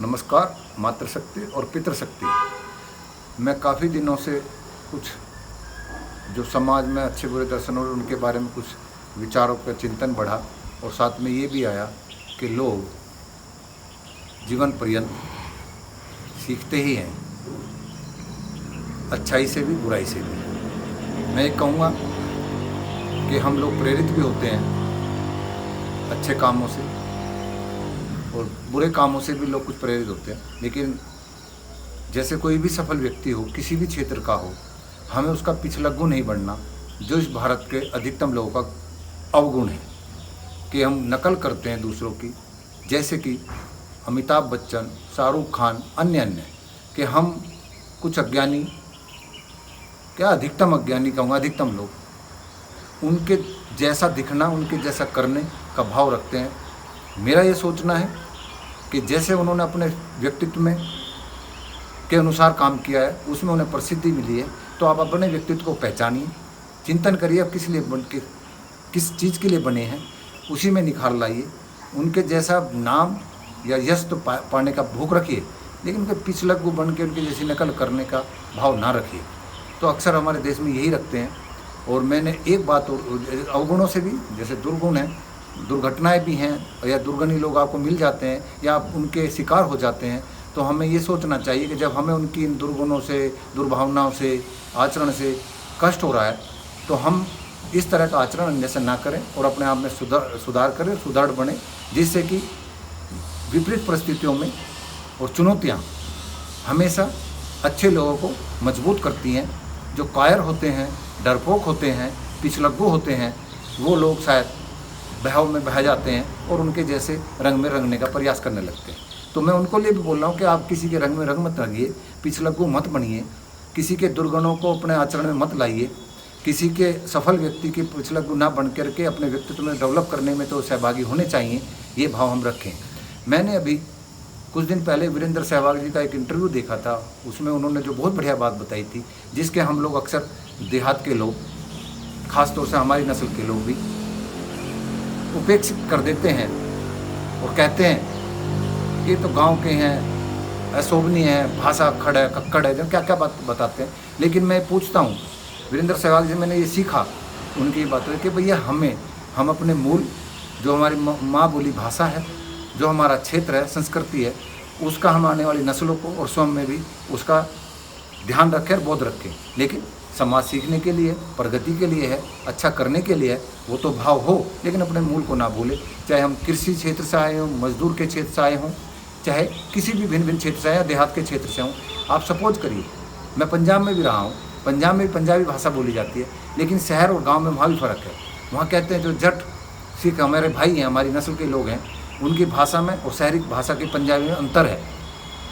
नमस्कार। मातृशक्ति और पितृशक्ति, मैं काफ़ी दिनों से कुछ जो समाज में अच्छे बुरे दर्शन और उनके बारे में कुछ विचारों का चिंतन बढ़ा और साथ में ये भी आया कि लोग जीवन पर्यंत सीखते ही हैं, अच्छाई से भी बुराई से भी। मैं ये कहूँगा कि हम लोग प्रेरित भी होते हैं अच्छे कामों से और बुरे कामों से भी लोग कुछ प्रेरित होते हैं, लेकिन जैसे कोई भी सफल व्यक्ति हो, किसी भी क्षेत्र का हो, हमें उसका पिछलग्गू नहीं बनना, जो इस भारत के अधिकतम लोगों का अवगुण है कि हम नकल करते हैं दूसरों की, जैसे कि अमिताभ बच्चन, शाहरुख खान, अन्य कि हम कुछ अज्ञानी, क्या अधिकतम अज्ञानी कहूँगा, अधिकतम लोग उनके जैसा दिखना, उनके जैसा करने का भाव रखते हैं। मेरा ये सोचना है कि जैसे उन्होंने अपने व्यक्तित्व में के अनुसार काम किया है, उसमें उन्हें प्रसिद्धि मिली है, तो आप अपने व्यक्तित्व को पहचानिए, चिंतन करिए आप किस चीज़ के लिए बने हैं, उसी में निखार लाइए। उनके जैसा नाम या यश तो पाने का भूख रखिए, लेकिन उनके पिछलग्गू बन के उनके जैसी नकल करने का भाव ना रखिए। तो अक्सर हमारे देश में यही रखते हैं। और मैंने एक बात और, अवगुणों से भी जैसे दुर्गुण हैं, दुर्घटनाएं भी हैं, या दुर्गुणी लोग आपको मिल जाते हैं या आप उनके शिकार हो जाते हैं, तो हमें ये सोचना चाहिए कि जब हमें उनकी इन दुर्गुणों से, दुर्भावनाओं से, आचरण से कष्ट हो रहा है, तो हम इस तरह का आचरण अन्य से ना करें और अपने आप में सुधार करें, सुदृढ़ बने, जिससे कि विपरीत परिस्थितियों में और चुनौतियाँ हमेशा अच्छे लोगों को मजबूत करती हैं। जो कायर होते हैं, डरपोक होते हैं, पिछलग्गू होते हैं, वो लोग शायद बहाव में बह जाते हैं और उनके जैसे रंग में रंगने का प्रयास करने लगते हैं। तो मैं उनको लिए भी बोल रहा हूँ कि आप किसी के रंग में रंग मत रंगिए, पिछलग्गू मत बनिए, किसी के दुर्गुणों को अपने आचरण में मत लाइए, किसी के सफल व्यक्ति के पिछलग्गू ना बन करके अपने व्यक्तित्व में डेवलप करने में तो सहभागी होने चाहिए, ये भाव हम रखें। मैंने अभी कुछ दिन पहले वीरेंद्र सहवाग जी का एक इंटरव्यू देखा था, उसमें उन्होंने जो बहुत बढ़िया बात बताई थी, जिसके हम लोग अक्सर देहात के लोग, ख़ासतौर से हमारी नस्ल के लोग भी उपेक्षित कर देते हैं और कहते हैं कि तो गांव के हैं, अशोभनीय है, भाषा अक्खड़ है, कक्कड़ है, जब क्या क्या बात बताते हैं। लेकिन मैं पूछता हूँ, वीरेंद्र सहवाग जी, मैंने ये सीखा उनकी बातों कि भैया हम अपने मूल, जो हमारी माँ बोली भाषा है, जो हमारा क्षेत्र है, संस्कृति है, उसका हम आने वाली नस्लों को और स्वयं में भी उसका ध्यान रखें और बोध रखें। लेकिन समाज सीखने के लिए, प्रगति के लिए है, अच्छा करने के लिए है, वो तो भाव हो, लेकिन अपने मूल को ना भूले। चाहे हम कृषि क्षेत्र से आए हों, मजदूर के क्षेत्र से आए हों, चाहे किसी भी भिन्न क्षेत्र से आए या देहात के क्षेत्र से हों। आप सपोज करिए, मैं पंजाब में भी रहा हूँ, पंजाब में भी पंजाबी भाषा बोली जाती है, लेकिन शहर और गाँव में वहाँ भी फ़र्क है। वहाँ कहते हैं जो जट सिख हमारे भाई हैं, हमारी नस्ल के लोग हैं, उनकी भाषा में और शहरी भाषा के पंजाबी में अंतर है,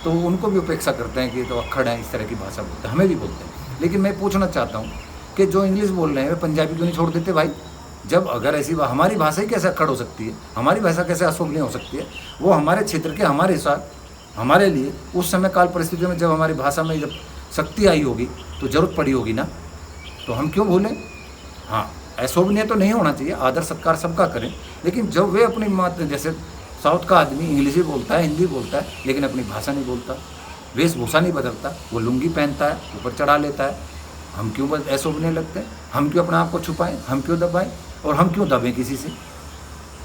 तो उनको भी उपेक्षा करते हैं कि तो अक्खड़ हैं, इस तरह की भाषा बोलते हैं, हमें भी बोलते हैं। लेकिन मैं पूछना चाहता हूँ कि जो इंग्लिश बोल रहे हैं वे पंजाबी क्यों नहीं छोड़ देते भाई? जब अगर ऐसी हमारी भाषा ही कैसे अक्खड़ हो सकती है, हमारी भाषा कैसे अशोभनीय हो सकती है? वो हमारे क्षेत्र के, हमारे साथ, हमारे लिए उस समय काल परिस्थितियों में जब हमारी भाषा में जब शक्ति आई होगी तो ज़रूरत पड़ी होगी ना, तो हम क्यों भूलें? हाँ, अशोभनीय तो नहीं होना चाहिए, आदर सत्कार सबका करें, लेकिन जब वे अपनी मात, जैसे साउथ का आदमी इंग्लिश भी बोलता है, हिंदी बोलता है, लेकिन अपनी भाषा नहीं बोलता, वेशभूषा नहीं बदलता, वो लुंगी पहनता है, ऊपर चढ़ा लेता है, हम क्यों ऐसे उगने लगते हैं? हम क्यों अपने आप को छुपाएं? हम क्यों दबाएं? और हम क्यों दबें किसी से?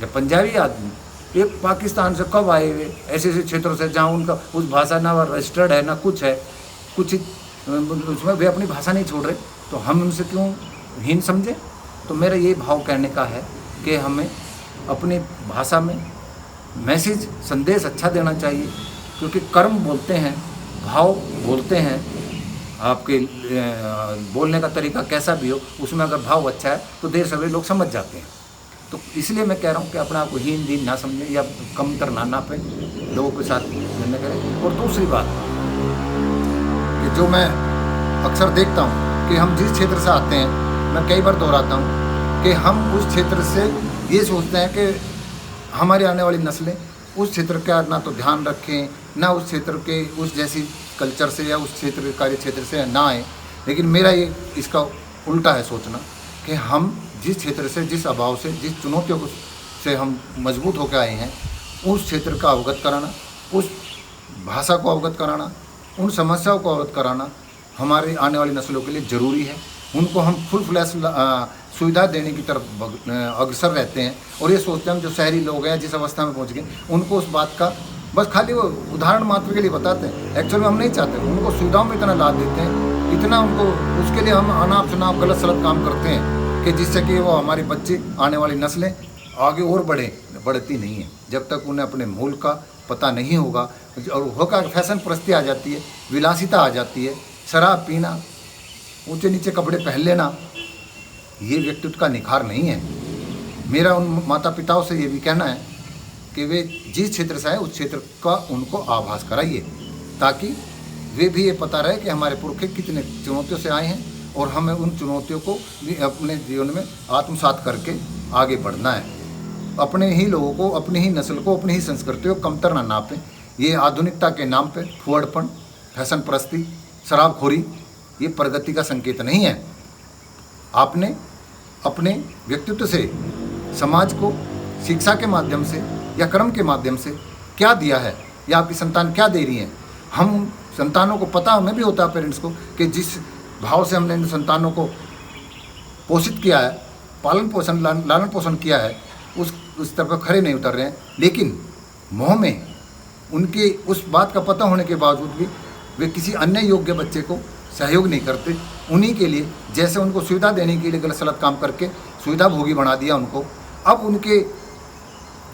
जब पंजाबी आदमी एक पाकिस्तान से कब आए हुए, ऐसे ऐसे क्षेत्रों से जहाँ उनका उस भाषा ना रजिस्टर्ड है ना कुछ है, कुछ उसमें वे अपनी भाषा नहीं छोड़ रहे, तो हम उनसे क्यों हीन समझें? तो मेरा ये भाव कहने का है कि हमें अपनी भाषा में मैसेज, संदेश अच्छा देना चाहिए, क्योंकि कर्म बोलते हैं, भाव बोलते हैं। आपके बोलने का तरीका कैसा भी हो, उसमें अगर भाव अच्छा है तो देर सवेरे लोग समझ जाते हैं। तो इसलिए मैं कह रहा हूँ कि अपने आप को हीन दीन ना समझें या कमतर ना नापें, लोगों के साथ निर्णय करें। और दूसरी बात कि जो मैं अक्सर देखता हूँ कि हम जिस क्षेत्र से आते हैं, मैं कई बार दोहराता हूँ कि हम उस क्षेत्र से ये सोचते हैं कि हमारी आने वाली नस्लें उस क्षेत्र का ना तो ध्यान रखें, ना उस क्षेत्र के उस जैसी कल्चर से या उस क्षेत्र कार्य क्षेत्र से ना आए। लेकिन मेरा ये इसका उल्टा है सोचना कि हम जिस क्षेत्र से, जिस अभाव से, जिस चुनौतियों को से हम मजबूत होकर आए हैं, उस क्षेत्र का अवगत कराना, उस भाषा को अवगत कराना, उन समस्याओं को अवगत कराना हमारे आने वाली नस्लों के लिए ज़रूरी है। उनको हम फुल फ्लैश सुविधा देने की तरफ अग्रसर रहते हैं और ये सोचते हैं हम जो शहरी लोग हैं जिस अवस्था में पहुंच गए उनको उस बात का बस खाली वो उदाहरण मात्र के लिए बताते हैं। एक्चुअल में हम नहीं चाहते, उनको सुविधाओं में इतना लाभ देते हैं, इतना उनको उसके लिए हम अनाप शनाप गलत सलत काम करते हैं कि जिससे कि वो हमारे बच्चे आने वाली नस्लें आगे और बढ़ती नहीं है। जब तक उन्हें अपने मूल का पता नहीं होगा और होकर फैशन परस्ती आ जाती है, विलासिता आ जाती है, शराब पीना, ऊंचे नीचे कपड़े पहन लेना, ये व्यक्तित्व का निखार नहीं है। मेरा उन माता पिताओं से ये भी कहना है कि वे जिस क्षेत्र से आए उस क्षेत्र का उनको आभास कराइए ताकि वे भी ये पता रहे कि हमारे पुरखे कितने चुनौतियों से आए हैं और हमें उन चुनौतियों को भी अपने जीवन में आत्मसात करके आगे बढ़ना है। अपने ही लोगों को, अपनी ही नस्ल को, अपनी ही संस्कृति को कमतर ना नापें। ये आधुनिकता के नाम पे फुहड़पन, फैशन परस्ती, शराबखोरी ये प्रगति का संकेत नहीं है। आपने अपने व्यक्तित्व से समाज को शिक्षा के माध्यम से या कर्म के माध्यम से क्या दिया है या आपकी संतान क्या दे रही है। हम संतानों को पता हमें भी होता है पेरेंट्स को कि जिस भाव से हमने इन संतानों को पोषित किया है, पालन पोषण लालन पोषण किया है, उस तरफ खड़े नहीं उतर रहे हैं। लेकिन मोह में उनके उस बात का पता होने के बावजूद भी वे किसी अन्य योग्य बच्चे को सहयोग नहीं करते। उन्हीं के लिए जैसे उनको सुविधा देने के लिए गलत सलत काम करके सुविधा भोगी बना दिया उनको। अब उनके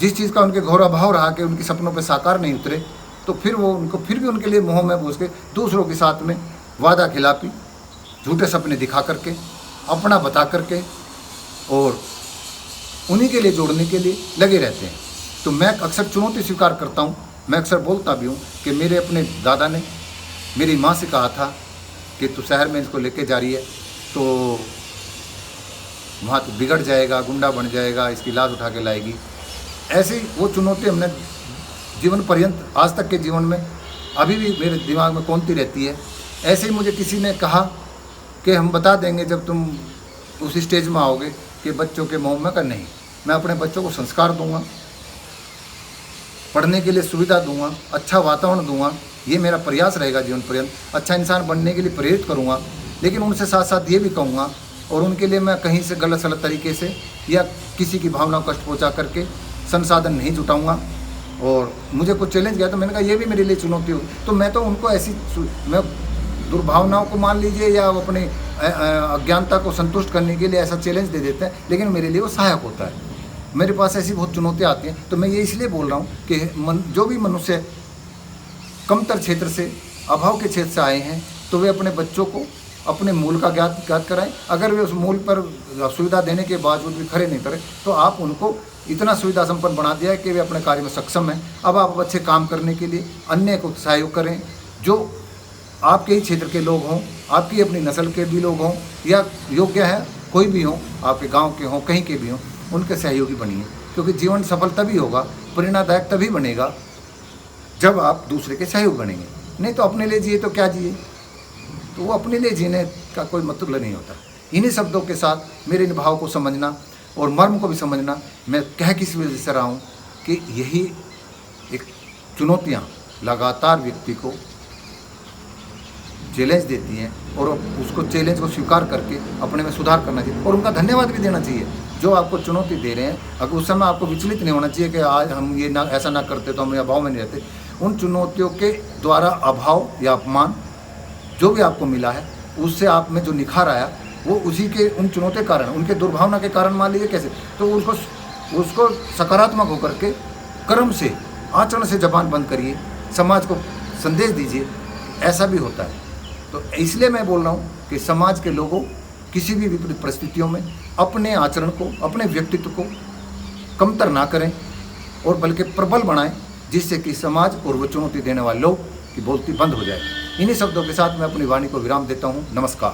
जिस चीज़ का उनके घोर अभाव रहा कि उनके सपनों पे साकार नहीं उतरे, तो फिर वो उनको फिर भी उनके लिए मोह में घुस के दूसरों के साथ में वादा खिलाफी, झूठे सपने दिखा करके, अपना बता करके और उन्हीं के लिए जोड़ने के लिए लगे रहते हैं। तो मैं अक्सर चुनौती स्वीकार करता हूँ। मैं अक्सर बोलता भी हूँ कि मेरे अपने दादा ने मेरी माँ से कहा था कि तू शहर में इसको लेके जा रही है तो वहाँ तो बिगड़ जाएगा, गुंडा बन जाएगा, इसकी लाज उठा के लाएगी। ऐसी वो चुनौती हमने जीवन पर्यंत आज तक के जीवन में अभी भी मेरे दिमाग में कौनती रहती है। ऐसे ही मुझे किसी ने कहा कि हम बता देंगे जब तुम उस स्टेज में आओगे कि बच्चों के मोह में। का नहीं, मैं अपने बच्चों को संस्कार दूंगा, पढ़ने के लिए सुविधा दूंगा, अच्छा वातावरण दूंगा। ये मेरा प्रयास रहेगा जीवन पर्यंत। अच्छा इंसान बनने के लिए प्रेरित करूंगा, लेकिन उनसे साथ साथ ये भी कहूँगा और उनके लिए मैं कहीं से गलत सलत तरीके से या किसी की भावना को कष्ट पहुँचा करके संसाधन नहीं जुटाऊँगा। और मुझे कुछ चैलेंज गया तो मैंने कहा ये भी मेरे लिए चुनौती हो, तो मैं तो उनको ऐसी मैं दुर्भावनाओं को मान लीजिए या अपनी अज्ञानता को संतुष्ट करने के लिए ऐसा चैलेंज दे देते हैं, लेकिन मेरे लिए वो सहायक होता है। मेरे पास ऐसी बहुत चुनौतियाँ आती हैं। तो मैं ये इसलिए बोल रहा हूँ कि जो भी मनुष्य कमतर क्षेत्र से, अभाव के क्षेत्र से आए हैं, तो वे अपने बच्चों को अपने मूल का ज्ञात कराएं। अगर वे उस मूल पर सुविधा देने के बावजूद भी खड़े नहीं करें तो आप उनको इतना सुविधा संपन्न बना दिया है कि वे अपने कार्य में सक्षम हैं। अब आप अच्छे काम करने के लिए अन्य को सहयोग करें, जो आपके ही क्षेत्र के लोग हों, आपकी अपनी नस्ल के भी लोग हों या योग्य है कोई भी हों, आपके गांव के हों, कहीं के भी हों, उनके सहयोगी बनिए। क्योंकि जीवन सफल तभी होगा, प्रेरणादायक तभी बनेगा जब आप दूसरे के सहयोग बनेंगे। नहीं तो अपने लिए जिए तो क्या जिए, तो वो अपने लिए जीने का कोई मतलब नहीं होता। इन्हीं शब्दों के साथ मेरे इन भाव को समझना और मर्म को भी समझना, मैं कह किस वजह से रहा हूँ कि यही एक चुनौतियाँ लगातार व्यक्ति को चैलेंज देती हैं और उसको चैलेंज को स्वीकार करके अपने में सुधार करना चाहिए और उनका धन्यवाद भी देना चाहिए जो आपको चुनौती दे रहे हैं। अगर उस समय आपको विचलित नहीं होना चाहिए कि आज हम ये ना ऐसा ना करते तो हम अभाव में नहीं रहते। उन चुनौतियों के द्वारा अभाव या अपमान जो भी आपको मिला है उससे आप में जो निखार आया वो उसी के उन चुनौतियों के कारण, उनके दुर्भावना के कारण मान लीजिए कैसे, तो उसको सकारात्मक होकर के कर्म से, आचरण से जबान बंद करिए, समाज को संदेश दीजिए। ऐसा भी होता है। तो इसलिए मैं बोल रहा हूँ कि समाज के लोगों किसी भी विपरीत परिस्थितियों में अपने आचरण को, अपने व्यक्तित्व को कमतर ना करें और बल्कि प्रबल बनाएं, जिससे कि समाज और वो चुनौती देने वाले लोग की बोलती बंद हो जाए। इन्हीं शब्दों के साथ मैं अपनी वाणी को विराम देता हूँ। नमस्कार।